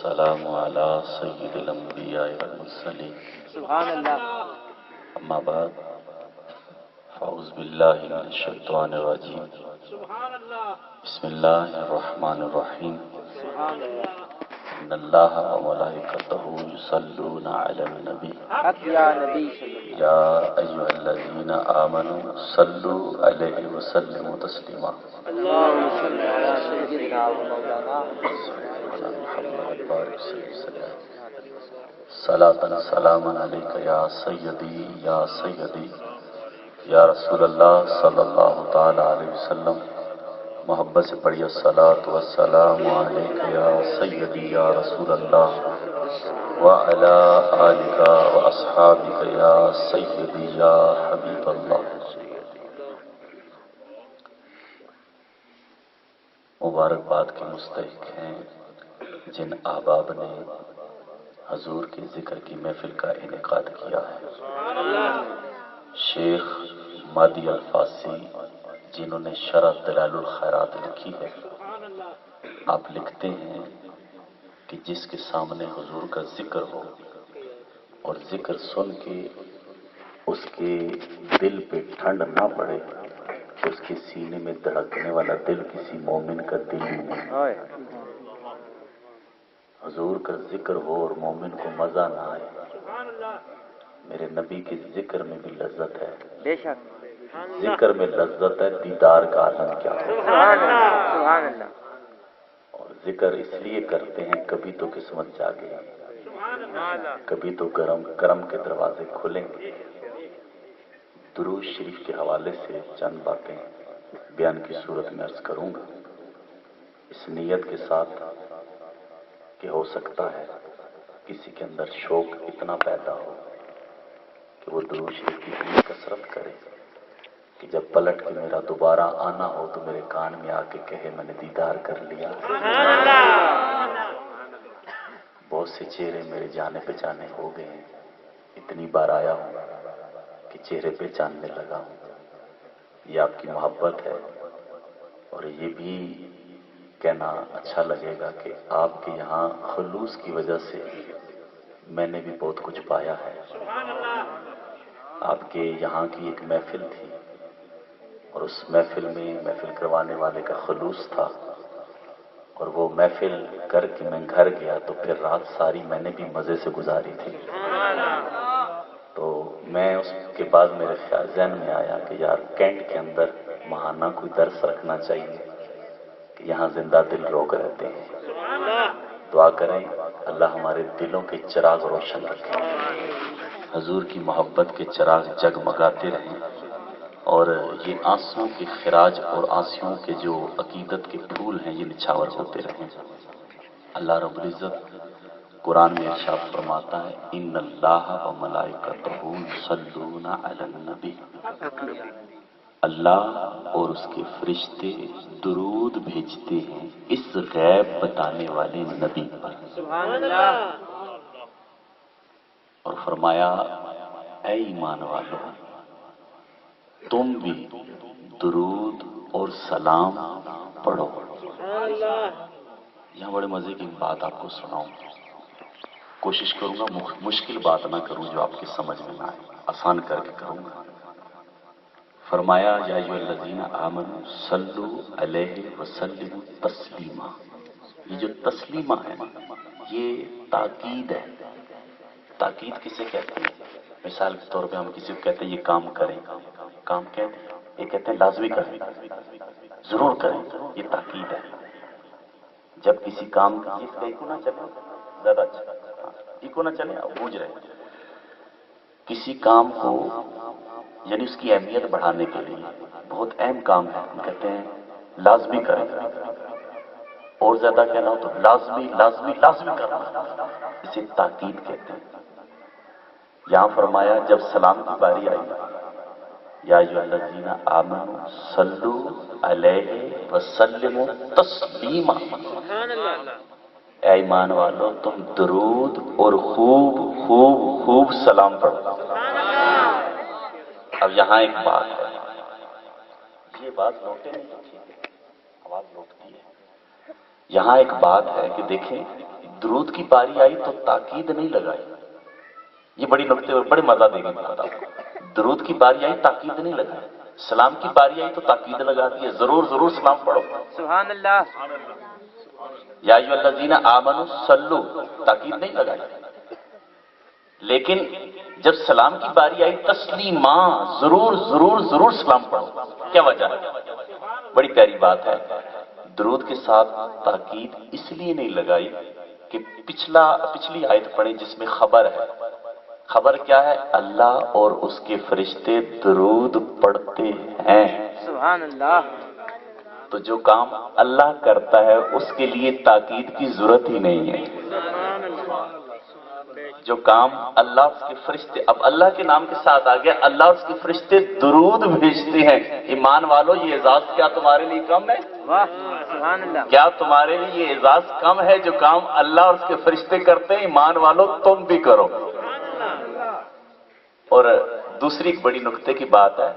والسلام على سید الانبیاء والمرسلین سبحان اللہ. اما بعد فاعوذ باللہ من الشیطان الرجیم سبحان اللہ. بسم اللہ الرحمن الرحیم سبحان اللہ. ان اللہ وملائکتہ یصلون علی النبی حق یا نبی صلی اللہ. یا ایھا الذین آمنوا صلوا علیہ وسلموا تسلیما اللہم صلی علی سیدنا و مولانا محمد بارک وسلم صلاۃ سلاما علیک یا سیدی یا رسول اللہ صلی اللہ تعالی علیہ وسلم. محبت سے پڑھیے الصلاۃ والسلام علیک یا سیدی یا رسول اللہ وعلی آلک واصحابک یا سیدی یا حبیب اللہ. مبارکباد کے مستحق ہیں جن احباب نے حضور کے ذکر کی محفل کا انعقاد کیا ہے. شیخ مادی الفاسی جنہوں نے شرح دلائل الخیرات لکھی ہے، آپ لکھتے ہیں کہ جس کے سامنے حضور کا ذکر ہو اور ذکر سن کے اس کے دل پہ ٹھنڈ نہ پڑے کہ اس کے سینے میں دھڑکنے والا دل کسی مومن کا دل ہی نہیں. حضور کا ذکر ہو اور مومن کو مزہ نہ آئے. میرے نبی کے ذکر میں بھی لذت ہے، بے شک. ذکر میں لذت ہے، دیدار کا عالم کیا ہو. سبحان اللہ. سبحان اللہ. اور ذکر اس لیے کرتے ہیں کبھی تو قسمت جاگے، کبھی تو کرم کے دروازے کھلیں گے. درود شریف کے حوالے سے چند باتیں بیان کی صورت میں عرض کروں گا، اس نیت کے ساتھ کہ ہو سکتا ہے کسی کے اندر شوق اتنا پیدا ہو کہ وہ درود شریف کی اتنی کثرت کرے کہ جب پلٹ کے میرا دوبارہ آنا ہو تو میرے کان میں آ کے کہے میں نے دیدار کر لیا. بہت سے چہرے میرے جانے پہچانے ہو گئے ہیں، اتنی بار آیا ہوں کہ چہرے پہچاننے لگا ہوں. یہ آپ کی محبت ہے اور یہ بھی کہنا اچھا لگے گا کہ آپ کے یہاں خلوص کی وجہ سے میں نے بھی بہت کچھ پایا ہے. آپ کے یہاں کی ایک محفل تھی اور اس محفل میں محفل کروانے والے کا خلوص تھا، اور وہ محفل کر کے میں گھر گیا تو پھر رات ساری میں نے بھی مزے سے گزاری تھی. تو میں اس کے بعد میرے خیال ذہن میں آیا کہ یار کینٹ کے اندر ماہانہ کوئی درس رکھنا چاہیے کہ یہاں زندہ دل روگ رہتے ہیں. دعا کریں اللہ ہمارے دلوں کے چراغ روشن رکھے، حضور کی محبت کے چراغ جگمگاتے رہیں، اور یہ آنسوؤں کے خراج اور آنسوؤں کے جو عقیدت کے پھول ہیں یہ نچھاور ہوتے رہیں. اللہ رب العزت قرآن میں ارشاد فرماتا ہے ان اللہ و ملائکتہ یصلون علی النبی، اللہ اور اس کے فرشتے درود بھیجتے ہیں اس غیب بتانے والے نبی پر. سبحان اللہ. اور فرمایا اے ایمان والو تم بھی درود اور سلام پڑھو. یہاں بڑے مزے کی بات آپ کو سناؤں، کوشش کروں گا مشکل بات نہ کروں جو آپ کی سمجھ میں نہ آئے، آسان کر کے کروں گا. فرمایا یا ایھا الذین آمنوا صلوا علیہ وسلموا تسلیما. یہ جو تسلیمہ ہے یہ تاکید ہے. تاکید کسے کہتے ہیں؟ مثال کے طور پہ ہم کسی کو کہتے ہیں یہ کام کریں، کام کہتے ہیں، یہ کہتے ہیں لازمی کریں، ضرور کریں، یہ تاکید ہے. جب کسی کام کی کو نہ چلے زیادہ اچھا کو نہ چلے بوجھ رہے کسی کام کو، یعنی اس کی اہمیت بڑھانے کے لیے بہت اہم کام ہے، ہم کہتے ہیں لازمی کریں، اور زیادہ کہنا ہو تو لازمی لازمی لازمی کرنا، اسے تاکید کہتے ہیں. یہاں فرمایا جب سلام کی باری آئی یا ایھا الذین آمنوا صلوا علیہ وسلموا تسلیما، اے ایمان والو تم درود اور خوب خوب خوب سلام پڑھو. اب یہاں ایک بات ہے، یہ بات لوٹے نہیں، آواز لوٹتی ہے. یہاں ایک بات ہے کہ دیکھیں درود کی باری آئی تو تاکید نہیں لگائی. یہ بڑی نکتے بڑے مزہ دے گی بات آپ کو. درود کی باری آئی تاکید نہیں لگائی. سلام کی باری آئی تو تاکید لگا دی ہے. ضرور ضرور سلام پڑھو. سبحان اللہ. یا ایھا الذین آمنوا صلو تاکید نہیں لگائی. لیکن جب سلام کی باری آئی تسلیما ضرور ضرور ضرور سلام پڑھو. کیا وجہ ہے؟ بڑی پیاری بات ہے. درود کے ساتھ تاکید اس لیے نہیں لگائی کہ پچھلی آیت پڑھیں جس میں خبر ہے. خبر کیا ہے؟ اللہ اور اس کے فرشتے درود پڑھتے ہیں. سبحان اللہ. تو جو کام اللہ کرتا ہے اس کے لیے تاکید کی ضرورت ہی نہیں ہے. جو کام اللہ اس کے فرشتے، اب اللہ کے نام کے ساتھ آ گیا، اللہ اس کے فرشتے درود بھیجتے ہیں. ایمان والو یہ اعزاز کیا تمہارے لیے کم ہے؟ واہ سبحان اللہ. کیا تمہارے لیے یہ اعزاز کم ہے جو کام اللہ اور اس کے فرشتے کرتے ہیں؟ ایمان والو تم بھی کرو. اور دوسری ایک بڑی نکتے کی بات ہے.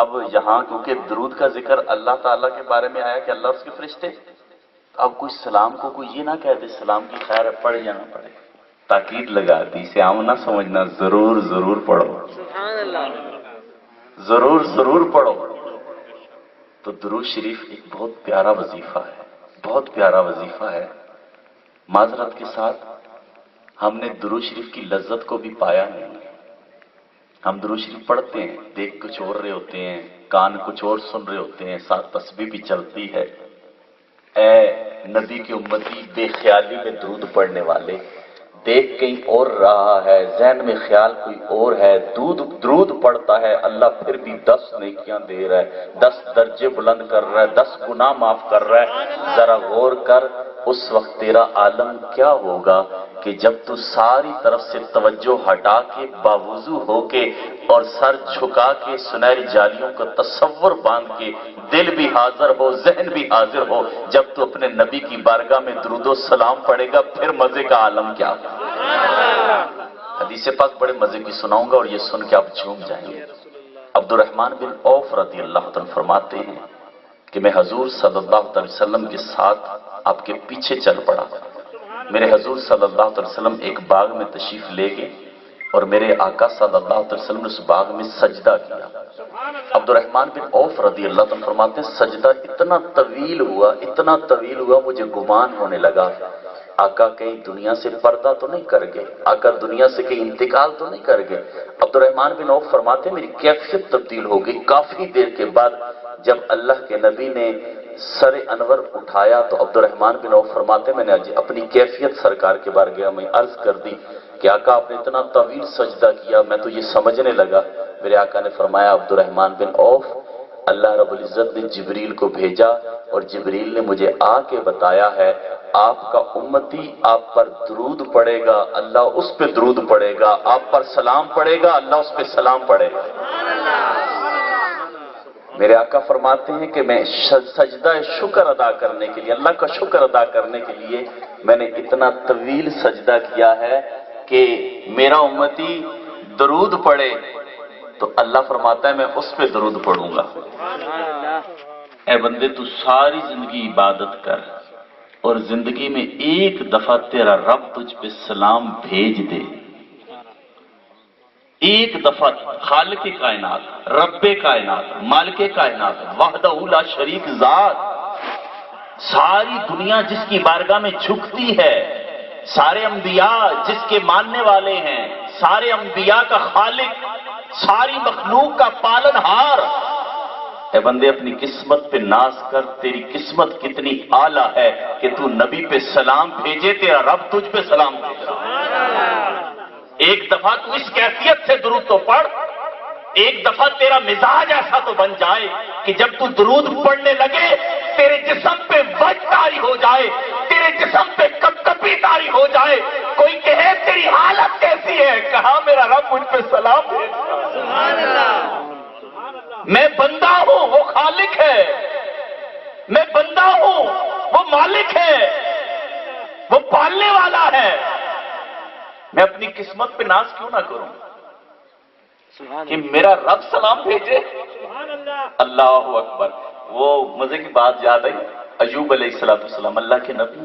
اب یہاں کیونکہ درود کا ذکر اللہ تعالیٰ کے بارے میں آیا کہ اللہ اور اس کے فرشتے، اب کوئی سلام کو کوئی یہ نہ کہہ دے سلام کی خیر ہے پڑھے یا نہ پڑھے، تاکید لگا دی. اسے عام نہ سمجھنا، ضرور ضرور پڑھو. سبحان اللہ. ضرور ضرور پڑھو. تو درود شریف ایک بہت پیارا وظیفہ ہے، بہت پیارا وظیفہ ہے. معذرت کے ساتھ ہم نے درود شریف کی لذت کو بھی پایا نہیں. ہم درود شریف پڑھتے ہیں، دیکھ کچھ اور رہے ہوتے ہیں، کان کچھ اور سن رہے ہوتے ہیں، ساتھ تسبیح بھی چلتی ہے. اے نبی کی امتی بے خیالی میں درود پڑھنے والے، دیکھ کہیں اور رہا ہے، ذہن میں خیال کوئی اور ہے، درود پڑھتا ہے، اللہ پھر بھی 10 نیکیاں دے رہا ہے، 10 درجے بلند کر رہا ہے، 10 گناہ معاف کر رہا ہے. ذرا غور کر اس وقت تیرا عالم کیا ہوگا کہ جب تو ساری طرف سے توجہ ہٹا کے باوضو ہو کے اور سر جھکا کے سنہری جالیوں کا تصور باندھ کے دل بھی حاضر ہو ذہن بھی حاضر ہو، جب تو اپنے نبی کی بارگاہ میں درود و سلام پڑھے گا پھر مزے کا عالم کیا. حدیث پاک بڑے مزے کی سناؤں گا اور یہ سن کے آپ جھوم جائیں گے. عبد الرحمن بن عوف رضی اللہ عنہ فرماتے ہیں کہ میں حضور صلی اللہ علیہ وسلم کے ساتھ آپ کے پیچھے چل پڑا. میرے حضور صلی اللہ علیہ وسلم ایک باغ میں تشریف لے گئے اور میرے آقا صلی اللہ علیہ وسلم نے اس باغ میں سجدہ کیا. عبد الرحمن بن عوف رضی اللہ عنہ فرماتے ہیں سجدہ اتنا طویل ہوا مجھے گمان ہونے لگا آقا کہیں دنیا سے پردہ تو نہیں کر گئے، آقا دنیا سے کہیں انتقال تو نہیں کر گئے. عبد الرحمن بن عوف فرماتے ہیں میری کیفیت تبدیل ہو گئی. کافی دیر کے بعد جب اللہ کے نبی نے سر انور اٹھایا تو عبد الرحمن بن عوف فرماتے ہیں میں نے اپنی کیفیت سرکار کے بارگاہ میں عرض کر دی کہ آقا آپ نے اتنا طویل سجدہ کیا میں تو یہ سمجھنے لگا. میرے آقا نے فرمایا عبد الرحمن بن عوف اللہ رب العزت نے جبریل کو بھیجا اور جبریل نے مجھے آ کے بتایا ہے آپ کا امتی آپ پر درود پڑے گا، اللہ اس پہ درود پڑے گا، آپ پر سلام پڑے گا، اللہ اس پہ سلام پڑے گا. میرے آقا فرماتے ہیں کہ میں سجدہ شکر ادا کرنے کے لیے، اللہ کا شکر ادا کرنے کے لیے میں نے اتنا طویل سجدہ کیا ہے کہ میرا امتی درود پڑھے تو اللہ فرماتا ہے میں اس پہ درود پڑھوں گا. اے بندے تو ساری زندگی عبادت کر اور زندگی میں ایک دفعہ تیرا رب تجھ پہ سلام بھیج دے، ایک دفعہ خالق کائنات، رب کائنات، مالک کائنات، وحدہ لا شریک ذات، ساری دنیا جس کی بارگاہ میں جھکتی ہے، سارے انبیاء جس کے ماننے والے ہیں، سارے انبیاء کا خالق، ساری مخلوق کا پالن ہار. اے بندے اپنی قسمت پہ ناز کر، تیری قسمت کتنی اعلیٰ ہے کہ تو نبی پہ سلام بھیجے، تیرا رب تجھ پہ سلام بھیج رہا. ایک دفعہ تو اس کیفیت سے درود تو پڑھ، ایک دفعہ تیرا مزاج ایسا تو بن جائے کہ جب تو درود پڑھنے لگے تیرے جسم پہ وجد طاری ہو جائے، تیرے جسم پہ کپکپی طاری ہو جائے، کوئی کہے تیری حالت کیسی ہے، کہا میرا رب مجھ پہ سلام بھیج رہا. سبحان اللہ. میں بندہ ہوں وہ خالق ہے، میں بندہ ہوں وہ مالک ہے، وہ پالنے والا ہے. میں اپنی قسمت پہ ناز کیوں نہ کروں کہ میرا رب سلام بھیجے. اللہ اکبر. وہ مزے کی بات یاد آئی، ایوب علیہ السلام اللہ کے نبی